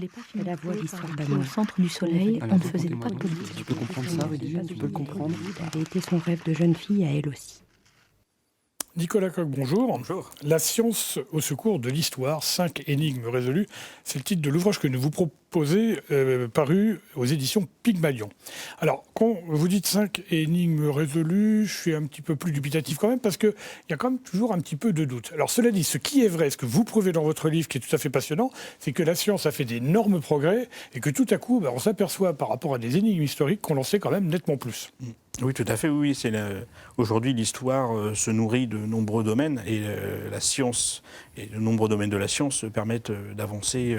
fallait pas Elle avoue l'histoire au d'amour. centre du soleil, Alors, on ne faisait pas de raconte-moi. politique. Tu peux comprendre ça, Rudy? Tu peux le comprendre? Elle a été son rêve de jeune fille à elle aussi. Nicolas Coq, bonjour. Bonjour. La science au secours de l'histoire, 5 énigmes résolues. C'est le titre de l'ouvrage que nous vous proposez, paru aux éditions Pygmalion. Alors, quand vous dites 5 énigmes résolues, je suis un petit peu plus dubitatif quand même, parce qu'il y a quand même toujours un petit peu de doute. Alors, cela dit, ce qui est vrai, ce que vous prouvez dans votre livre, qui est tout à fait passionnant, c'est que la science a fait d'énormes progrès, et que tout à coup, on s'aperçoit par rapport à des énigmes historiques qu'on en sait quand même nettement plus. Oui, tout à fait. Oui, aujourd'hui, l'histoire se nourrit de nombreux domaines et la science et de nombreux domaines de la science permettent d'avancer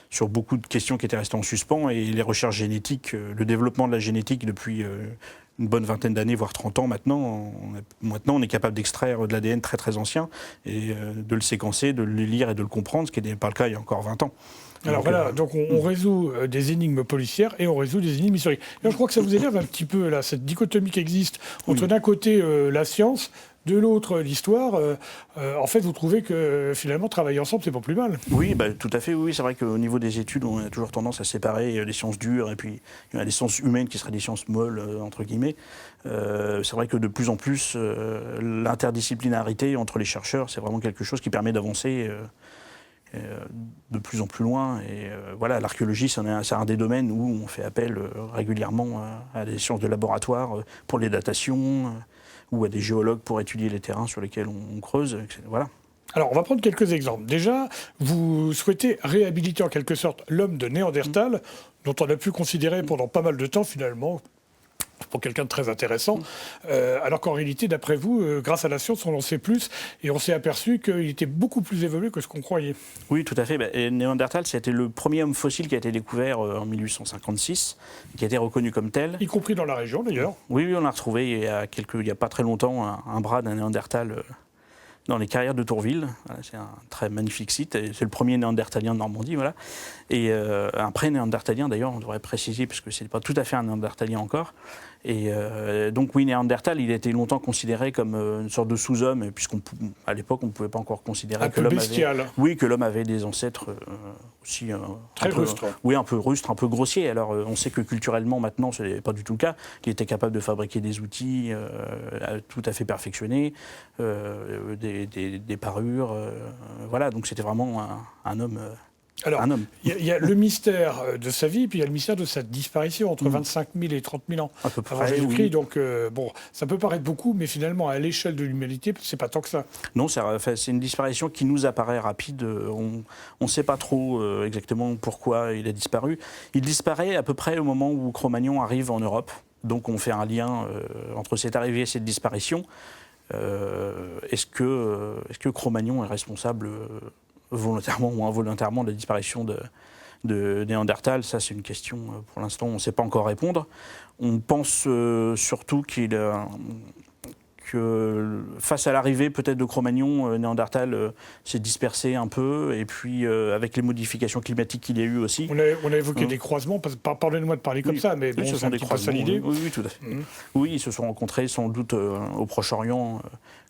sur beaucoup de questions qui étaient restées en suspens. Et les recherches génétiques, le développement de la génétique depuis une bonne vingtaine d'années, voire 30 ans maintenant, on est capable d'extraire de l'ADN très très ancien et de le séquencer, de le lire et de le comprendre, ce qui n'était pas le cas il y a encore 20 ans. Alors voilà, donc on résout des énigmes policières et on résout des énigmes historiques. Et je crois que ça vous énerve un petit peu, là, cette dichotomie qui existe entre d'un côté la science, de l'autre l'histoire. En fait, vous trouvez que finalement, travailler ensemble, c'est pas plus mal. Oui, tout à fait. Oui, c'est vrai qu'au niveau des études, on a toujours tendance à séparer les sciences dures et puis il y a les sciences humaines qui seraient des sciences molles, entre guillemets. C'est vrai que de plus en plus, l'interdisciplinarité entre les chercheurs, c'est vraiment quelque chose qui permet d'avancer de plus en plus loin. Et voilà, l'archéologie, c'est un des domaines où on fait appel régulièrement à des sciences de laboratoire pour les datations ou à des géologues pour étudier les terrains sur lesquels on creuse. Voilà. Alors, on va prendre quelques exemples. Déjà, vous souhaitez réhabiliter en quelque sorte l'homme de Néandertal, dont on a pu considérer pendant pas mal de temps, finalement, pour quelqu'un de très intéressant, alors qu'en réalité, d'après vous, grâce à la science, on en sait plus, et on s'est aperçu qu'il était beaucoup plus évolué que ce qu'on croyait. Oui, tout à fait. Et Néandertal, c'était le premier homme fossile qui a été découvert en 1856, qui a été reconnu comme tel. Y compris dans la région, d'ailleurs. Oui, on a retrouvé il y a pas très longtemps un bras d'un Néandertal dans les carrières de Tourville. Voilà, c'est un très magnifique site. C'est le premier néandertalien de Normandie. Voilà. Et un pré-néandertalien, d'ailleurs, on devrait préciser, parce que ce n'est pas tout à fait un néandertalien encore. Et donc, oui, Néandertal, il a été longtemps considéré comme une sorte de sous-homme, puisqu'à l'époque, on ne pouvait pas encore considérer que l'homme avait... Oui, que l'homme avait des ancêtres aussi... très rustres. Oui, un peu rustres, un peu grossiers. Alors, on sait que culturellement, maintenant, ce n'est pas du tout le cas. Il était capable de fabriquer des outils tout à fait perfectionnés, des parures. Voilà, donc c'était vraiment un homme... Alors, il y a le mystère de sa vie, puis il y a le mystère de sa disparition, entre 25 000 et 30 000 ans à peu près, avant Jésus-Christ. Oui. Donc, ça peut paraître beaucoup, mais finalement, à l'échelle de l'humanité, c'est pas tant que ça. Non, c'est une disparition qui nous apparaît rapide. On ne sait pas trop exactement pourquoi il a disparu. Il disparaît à peu près au moment où Cro-Magnon arrive en Europe. Donc, on fait un lien entre cette arrivée et cette disparition. Est-ce que Cro-Magnon est responsable volontairement ou involontairement de la disparition de Néandertal? Ça, c'est une question, pour l'instant, on ne sait pas encore répondre. On pense surtout que face à l'arrivée peut-être de Cro-Magnon, Néandertal s'est dispersé un peu, et puis avec les modifications climatiques qu'il y a eu aussi. On a évoqué des croisements, pardonnez-moi de parler comme ça, mais bon, ce sont des croisements. Oui, tout à fait. Oui, ils se sont rencontrés sans doute au Proche-Orient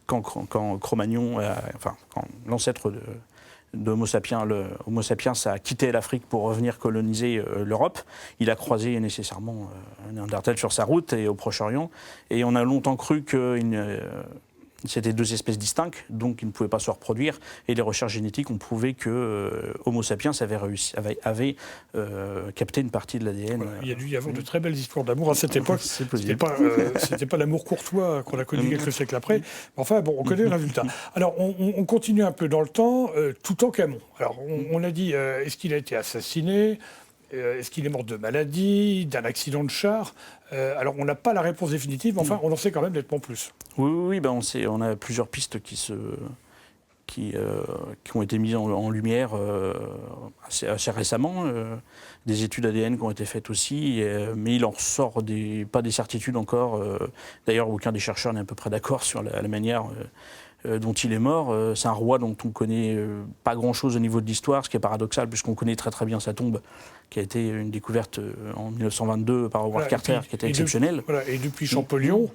quand Cro-Magnon, quand l'ancêtre d'Homo sapiens, Homo sapiens a quitté l'Afrique pour revenir coloniser l'Europe. Il a croisé nécessairement Néandertal sur sa route et au Proche-Orient. Et on a longtemps cru que c'était deux espèces distinctes, donc ils ne pouvaient pas se reproduire. Et les recherches génétiques ont prouvé que Homo sapiens avait capté une partie de l'ADN. Voilà, il y a dû y avoir de très belles histoors d'amour à cette époque. C'était pas l'amour courtois qu'on a connu quelques siècles après. Mais enfin, bon, on connaît le résultat. Alors, on continue un peu dans le temps. Toutankhamon. Alors, on a dit, est-ce qu'il a été assassiné ? Est-ce qu'il est mort de maladie, d'un accident de char ? Alors, on n'a pas la réponse définitive, mais enfin, on en sait quand même nettement plus. Oui, on a plusieurs pistes qui ont été mises en lumière assez récemment. Des études ADN qui ont été faites aussi, mais il en ressort pas des certitudes encore. D'ailleurs, aucun des chercheurs n'est à peu près d'accord sur la manière dont il est mort. C'est un roi dont on ne connaît pas grand-chose au niveau de l'histoire, ce qui est paradoxal, puisqu'on connaît très très bien sa tombe, qui a été une découverte en 1922 par Howard Carter, qui était exceptionnelle. Et depuis Champollion,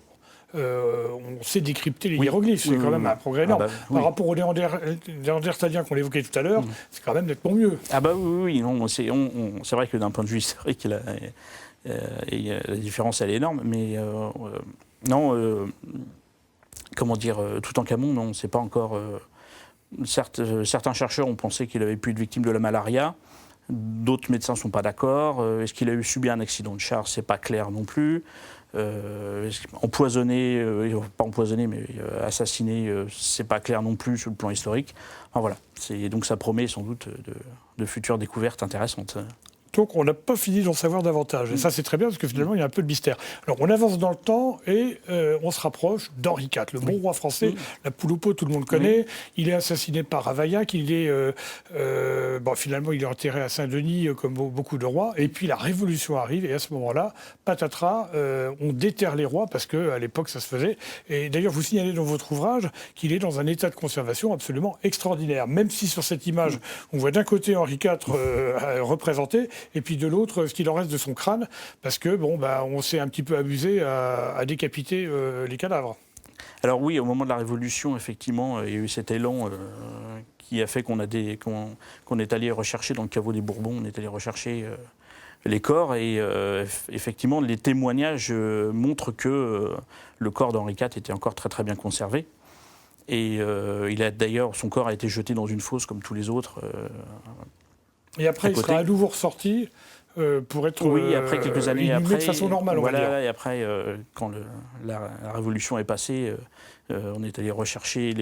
on sait décrypter les hiéroglyphes. C'est quand même un progrès énorme. Par rapport aux Néandertaliens qu'on évoquait tout à l'heure, c'est quand même nettement mieux. Ah bah oui, non, c'est vrai que d'un point de vue historique, la différence elle est énorme, mais non, comment dire, Toutankhamon, non, c'est pas encore. Certains chercheurs ont pensé qu'il avait pu être victime de la malaria. D'autres médecins ne sont pas d'accord. Est-ce qu'il a subi un accident de char? C'est pas clair non plus. Empoisonné, pas empoisonné, mais assassiné, c'est pas clair non plus sur le plan historique. Enfin, voilà. Donc ça promet sans doute de futures découvertes intéressantes. Donc on n'a pas fini d'en savoir davantage. Et ça c'est très bien parce que finalement il y a un peu de mystère. Alors on avance dans le temps et on se rapproche d'Henri IV, le bon roi français, la poule au pot, tout le monde connaît. Il est assassiné par Ravaillac, finalement il est enterré à Saint-Denis comme beaucoup de rois. Et puis la Révolution arrive et à ce moment-là, patatras, on déterre les rois parce qu'à l'époque ça se faisait. Et d'ailleurs vous signalez dans votre ouvrage qu'il est dans un état de conservation absolument extraordinaire. Même si sur cette image on voit d'un côté Henri IV représenté, et puis de l'autre, ce qu'il en reste de son crâne, parce que on s'est un petit peu amusé à décapiter les cadavres. Alors oui, au moment de la Révolution, effectivement, il y a eu cet élan qui a fait qu'on est allé rechercher dans le caveau des Bourbons, on est allé rechercher les corps, et effectivement, les témoignages montrent que le corps d'Henri IV était encore très très bien conservé. Et son corps a été jeté dans une fosse comme tous les autres. Et après, il sera à nouveau ressorti pour être après quelques années inhumé de façon normale, on va dire. Et après, quand la Révolution est passée, on est allé rechercher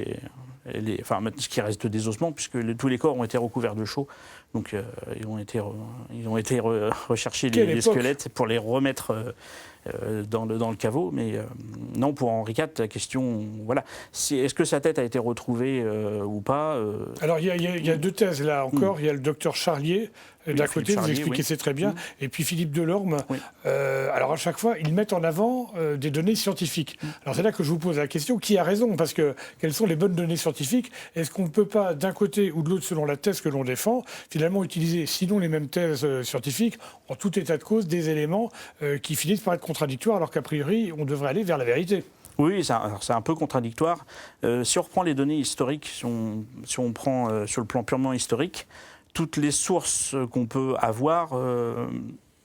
ce qui reste des ossements, puisque tous les corps ont été recouverts de chaux. Donc ils ont été rechercher les squelettes pour les remettre dans le caveau. Mais non, pour Henri IV, la question, voilà. Est-ce que sa tête a été retrouvée ou pas Alors il y a deux thèses là encore. Il y a le docteur Charlier d'un côté, vous expliquez c'est très bien, et puis Philippe Delorme. Alors à chaque fois, ils mettent en avant des données scientifiques. Alors c'est là que je vous pose la question, qui a raison? Parce que quelles sont les bonnes données scientifiques? Est-ce qu'on ne peut pas, d'un côté ou de l'autre, selon la thèse que l'on défend, finalement utiliser, sinon les mêmes thèses scientifiques, en tout état de cause, des éléments qui finissent par être contradictoires, alors qu'a priori, on devrait aller vers la vérité? Oui, c'est un peu contradictoire. Si on reprend les données historiques, si on prend sur le plan purement historique, toutes les sources qu'on peut avoir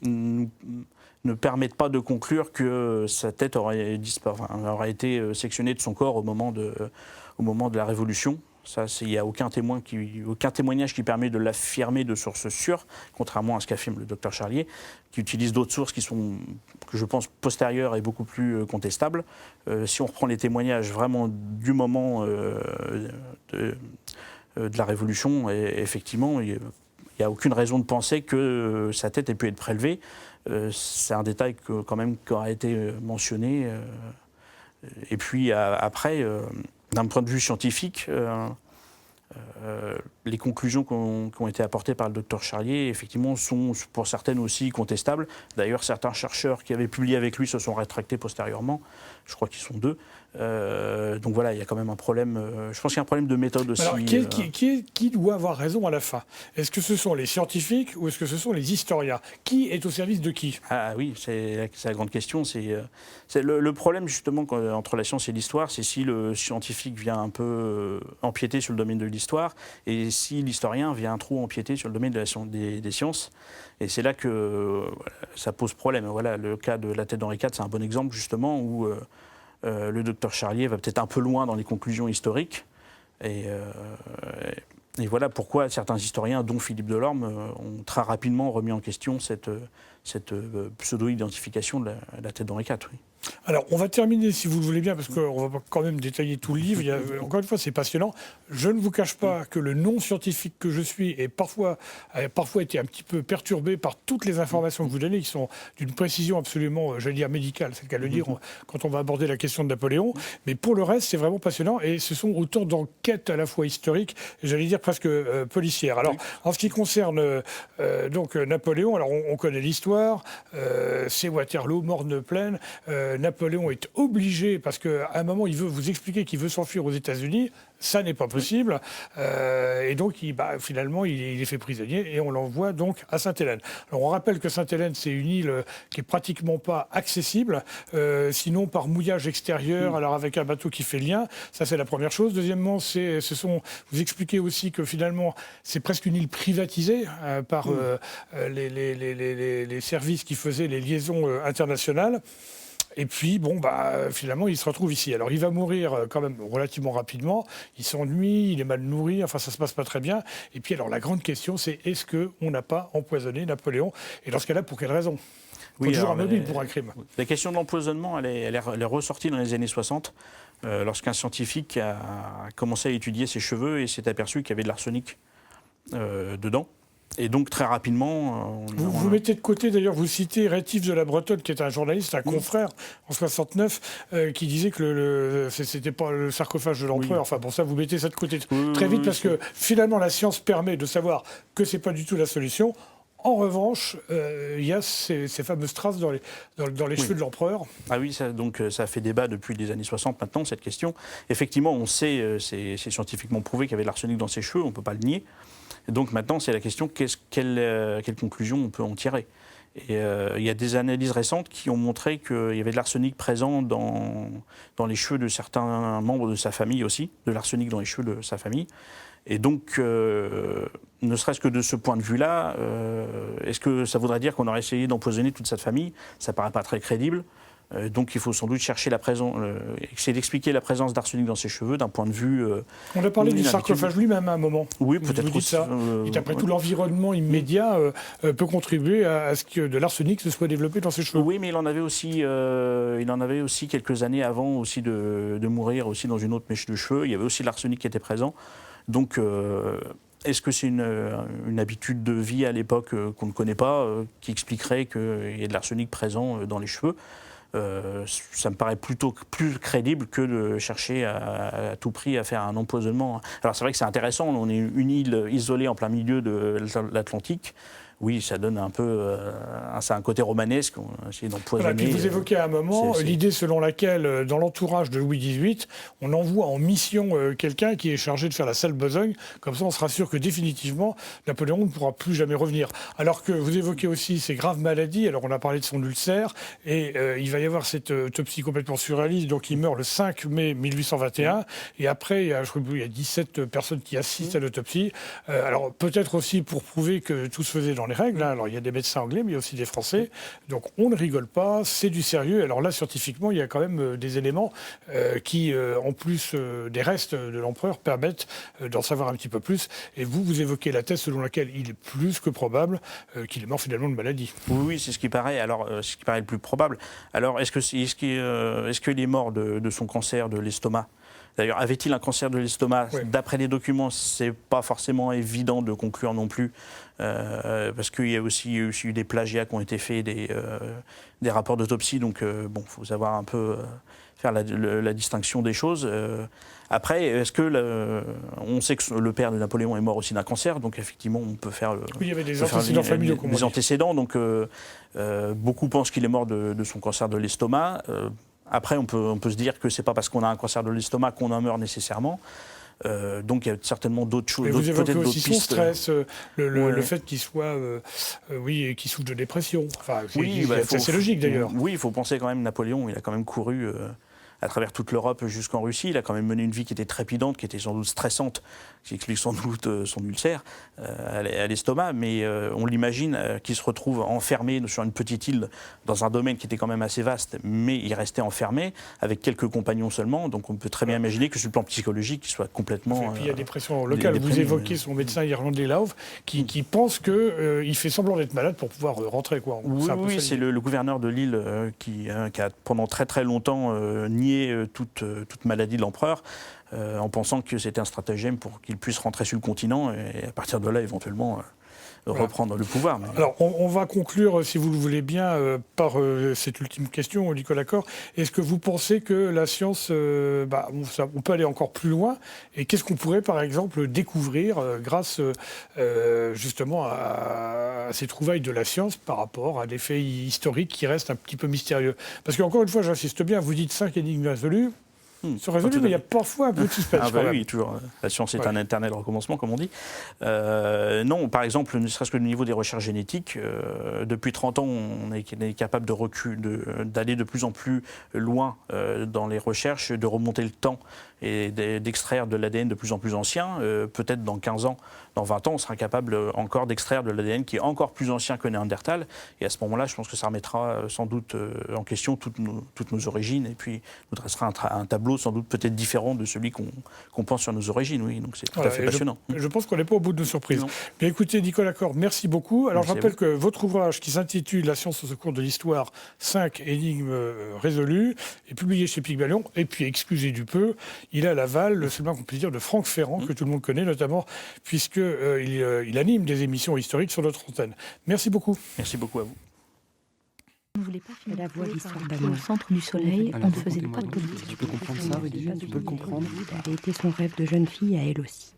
ne permettent pas de conclure que sa tête aurait été sectionnée de son corps au moment de la Révolution. Il n'y a aucun témoignage qui permet de l'affirmer de source sûre, contrairement à ce qu'affirme le docteur Charlier, qui utilise d'autres sources qui sont, que je pense, postérieures et beaucoup plus contestables. Si on reprend les témoignages vraiment du moment de la Révolution, et effectivement, il n'y a aucune raison de penser que sa tête ait pu être prélevée. C'est un détail quand même qui aura été mentionné. Et puis après, d'un point de vue scientifique, les conclusions qui ont été apportées par le docteur Charlier, effectivement, sont pour certaines aussi contestables. D'ailleurs, certains chercheurs qui avaient publié avec lui se sont rétractés postérieurement. Je crois qu'ils sont 2. Donc voilà, il y a quand même un problème. Je pense qu'il y a un problème de méthode aussi. Alors, qui doit avoir raison à la fin? Est-ce que ce sont les scientifiques ou est-ce que ce sont les historiens? Qui est au service de qui? Ah oui, c'est la grande question. C'est le problème justement entre la science et l'histoire, c'est si le scientifique vient un peu empiéter sur le domaine de l'histoire et si l'historien vient trop empiéter sur le domaine des sciences. Et c'est là que ça pose problème. Voilà, le cas de la tête d'Henri IV, c'est un bon exemple justement où le docteur Charlier va peut-être un peu loin dans les conclusions historiques. Et voilà pourquoi certains historiens, dont Philippe Delorme, ont très rapidement remis en question cette pseudo-identification de la tête d'Henri IV. Oui. Alors, on va terminer, si vous le voulez bien, parce qu'on va quand même détailler tout le livre. Encore une fois, c'est passionnant. Je ne vous cache pas que le non-scientifique que je suis a parfois été un petit peu perturbé par toutes les informations que vous donnez, qui sont d'une précision absolument, j'allais dire, médicale, c'est le cas de le dire, quand on va aborder la question de Napoléon. Mais pour le reste, c'est vraiment passionnant. Et ce sont autant d'enquêtes à la fois historiques, et j'allais dire presque policières. Alors, en ce qui concerne donc Napoléon, alors on connaît l'histoire, c'est Waterloo, Morne-Plaine. Napoléon est obligé, parce qu'à un moment, il veut vous expliquer qu'il veut s'enfuir aux États-Unis. ça n'est pas possible. Et donc, finalement, il est fait prisonnier et on l'envoie donc à Sainte-Hélène. Alors, on rappelle que Sainte-Hélène, c'est une île qui est pratiquement pas accessible, sinon par mouillage extérieur, alors avec un bateau qui fait le lien. Ça, c'est la première chose. Deuxièmement, vous expliquez aussi que finalement, c'est presque une île privatisée par les services qui faisaient les liaisons internationales. Et puis, finalement, il se retrouve ici. Alors, il va mourir quand même relativement rapidement. Il s'ennuie, il est mal nourri, enfin, ça se passe pas très bien. Et puis, alors, la grande question, c'est est-ce qu'on n'a pas empoisonné Napoléon? Et dans ce cas-là, pour quelle raison? Il faut toujours un mobile pour un crime. La question de l'empoisonnement, elle est ressortie dans les années 60, lorsqu'un scientifique a commencé à étudier ses cheveux et s'est aperçu qu'il y avait de l'arsenic dedans. Et donc, très rapidement... Vous mettez de côté, d'ailleurs, vous citez Rétif de la Bretonne, qui est un journaliste, un confrère, en 69, qui disait que c'était pas le sarcophage de l'empereur. Enfin, pour ça, vous mettez ça de côté très vite, parce que finalement, la science permet de savoir que c'est pas du tout la solution. En revanche, il y a ces fameuses traces dans les cheveux de l'empereur. Ah oui, ça fait débat depuis les années 60 maintenant, cette question. Effectivement, on sait, c'est scientifiquement prouvé qu'il y avait de l'arsenic dans ses cheveux, on ne peut pas le nier. Et donc maintenant, c'est la question, quelle conclusion on peut en tirer? Et il y a des analyses récentes qui ont montré qu'il y avait de l'arsenic présent dans les cheveux de certains membres de sa famille aussi, de l'arsenic dans les cheveux de sa famille. Et donc, ne serait-ce que de ce point de vue-là, est-ce que ça voudrait dire qu'on aurait essayé d'empoisonner toute cette famille? Ça ne paraît pas très crédible. Donc il faut sans doute chercher essayer d'expliquer la présence d'arsenic dans ses cheveux d'un point de vue... On a parlé du sarcophage lui-même à un moment. Oui, peut-être aussi. Ça. Et après tout, l'environnement immédiat peut contribuer à ce que de l'arsenic se soit développé dans ses cheveux. Oui, mais il en avait aussi quelques années avant aussi de mourir aussi dans une autre mèche de cheveux. Il y avait aussi de l'arsenic qui était présent. Donc... est-ce que c'est une habitude de vie à l'époque qu'on ne connaît pas, qui expliquerait qu'il y ait de l'arsenic présent dans les cheveux? Ça me paraît plutôt plus crédible que de chercher à tout prix à faire un empoisonnement. Alors c'est vrai que c'est intéressant, on est une île isolée en plein milieu de l'Atlantique. Oui, ça donne un peu... c'est un côté romanesque, on a essayé d'empoisonner. Voilà, puis vous évoquez à un moment l'idée selon laquelle, dans l'entourage de Louis XVIII, on envoie en mission quelqu'un qui est chargé de faire la sale besogne. Comme ça, on sera sûr que définitivement, Napoléon ne pourra plus jamais revenir. Alors que vous évoquez aussi ces graves maladies. Alors, on a parlé de son ulcère. Et il va y avoir cette autopsie complètement surréaliste. Donc, il meurt le 5 mai 1821. Et après, je crois qu'il y a 17 personnes qui assistent à l'autopsie. Alors, peut-être aussi pour prouver que tout se faisait dans les règles. Alors, il y a des médecins anglais, mais il y a aussi des Français. Donc, on ne rigole pas, c'est du sérieux. Alors là, scientifiquement, il y a quand même des éléments qui, en plus des restes de l'empereur, permettent d'en savoir un petit peu plus. Et vous évoquez la thèse selon laquelle il est plus que probable qu'il est mort finalement de maladie. Oui, c'est ce qui paraît. Alors, ce qui paraît le plus probable. Alors, est-ce qu'il est mort de son cancer de l'estomac? D'ailleurs, avait-il un cancer de l'estomac? Oui. D'après les documents, c'est pas forcément évident de conclure non plus, parce qu'il y a aussi eu des plagiats qui ont été faits, des rapports d'autopsie. Donc, bon, faut savoir un peu faire la distinction des choses. Après, est-ce que on sait que le père de Napoléon est mort aussi d'un cancer, donc effectivement, on peut faire oui, il y avait des antécédents familiaux, des antécédents. Donc, beaucoup pensent qu'il est mort de son cancer de l'estomac. Après, on peut se dire que c'est pas parce qu'on a un cancer de l'estomac qu'on en meurt nécessairement. Donc il y a certainement d'autres choses. Et vous évoquez aussi son stress, le fait qu'il soit, qu'il souffre de dépression. Enfin, c'est logique d'ailleurs. Oui, il faut penser quand même, Napoléon, il a quand même couru à travers toute l'Europe jusqu'en Russie. Il a quand même mené une vie qui était trépidante, qui était sans doute stressante, qui explique sans doute son ulcère à l'estomac. Mais on l'imagine qu'il se retrouve enfermé sur une petite île dans un domaine qui était quand même assez vaste, mais il restait enfermé avec quelques compagnons seulement. Donc on peut très bien imaginer que sur le plan psychologique, il soit complètement... Et puis il y a des pressions locales. Vous évoquez son médecin irlandais Love qui pense qu'il fait semblant d'être malade pour pouvoir rentrer. Quoi. Oui, c'est le gouverneur de l'île qui a pendant très très longtemps nié toute maladie de l'empereur, en pensant que c'était un stratagème pour qu'il puisse rentrer sur le continent et à partir de là, éventuellement, reprendre le pouvoir. Mais... Alors, on va conclure, si vous le voulez bien, par cette ultime question, Nicolas Cor. Est-ce que vous pensez que la science, on peut aller encore plus loin? Et qu'est-ce qu'on pourrait, par exemple, découvrir grâce justement à ces trouvailles de la science par rapport à des faits historiques qui restent un petit peu mystérieux? Parce qu'encore une fois, j'insiste bien, vous dites 5 énigmes résolues. se résolue, mais il y a parfois un peu de suspense. Ah bah oui, toujours. La science est un éternel recommencement, comme on dit. Non, par exemple, ne serait-ce que le niveau des recherches génétiques, depuis 30 ans, on est capable d'aller de plus en plus loin dans les recherches, de remonter le temps et d'extraire de l'ADN de plus en plus ancien. Peut-être dans 15 ans, dans 20 ans, on sera capable encore d'extraire de l'ADN qui est encore plus ancien que Néandertal. Et à ce moment-là, je pense que ça remettra sans doute en question toutes nos origines et puis nous dressera un tableau sans doute peut-être différent de celui qu'on pense sur nos origines. Oui, donc c'est tout à fait passionnant. Je pense qu'on n'est pas au bout de nos surprises. Bien écoutez, Nicolas Corre, merci beaucoup. Alors je rappelle que votre ouvrage qui s'intitule La science au secours de l'histoire, 5 énigmes résolues, est publié chez Pygmalion. Et puis, excusez du peu, il a l'aval, le seulement qu'on puisse dire, de Franck Ferrand, que tout le monde connaît notamment, puisqu'il anime des émissions historiques sur notre antenne. Merci beaucoup. Merci beaucoup à vous. On ne voulait pas faire la voix l'histoire d'amour. Au centre du soleil, on ne faisait pas de politique. Tu peux comprendre ça, Rudy? Tu peux le comprendre? Ça avait été son rêve de jeune fille à elle aussi.